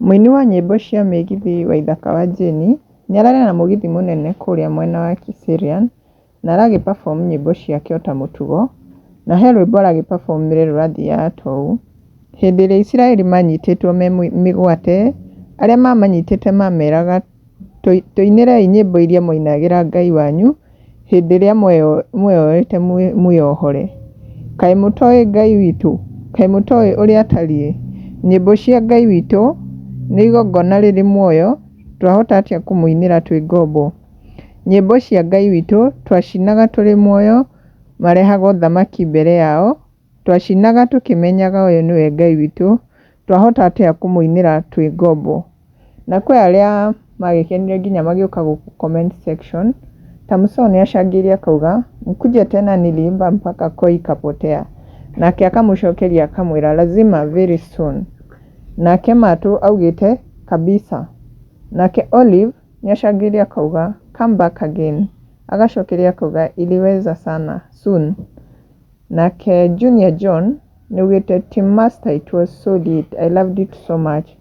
Mũini wa nyĩmbo cia mĩgithi Waithaka wa Jane nĩararĩ na mũgithi mũnene kũrĩa mwena wa Kiserian na aragĩ-perform nyĩmbo ciake ota mũtugo, na he rwĩmbo aragĩ-performire rũrathiĩ atũũ. Hĩndĩ ĩrĩa Isiraeli manyitĩtwo me mĩgwate, arĩa mamanyitĩte mameraga tũinĩrei nyĩmbo iria mwainagĩra Ngai wanyu hĩndĩ ĩrĩa mweyohete mwĩyohore. Kaĩ mũtoĩ Ngai witũ, kaĩ mũtoĩ ũrĩa atariĩ. Nyĩmbo cia Ngai witũ nĩ igongona rĩrĩ muoyo, twahota atĩa kũmũinĩra twĩ ngombo. Nyĩmbo cia Ngai witũ twacinaga tũrĩ muoyo, marehaga ũthamaki mbere yao, twacinaga tũkĩmenyaga ũyũ nĩwe Ngai witũ, twahota atĩa kũmũinĩra twĩ ngombo. Na kwĩ arĩa magĩkenire nginya magĩũka gũkũ comment section, ta Muso nĩacangĩire akauga mkuje tena niliimba mpaka koi ikapotea, nake akamũcokeria akamwĩra lazima very soon. Nake Matu augĩte kabisa. Nake Olive nĩacangĩire akauga come back again, agacokeria akauga iliweza sana soon. Nake Junior John nĩaugĩte team master it was so lit, I loved it so much.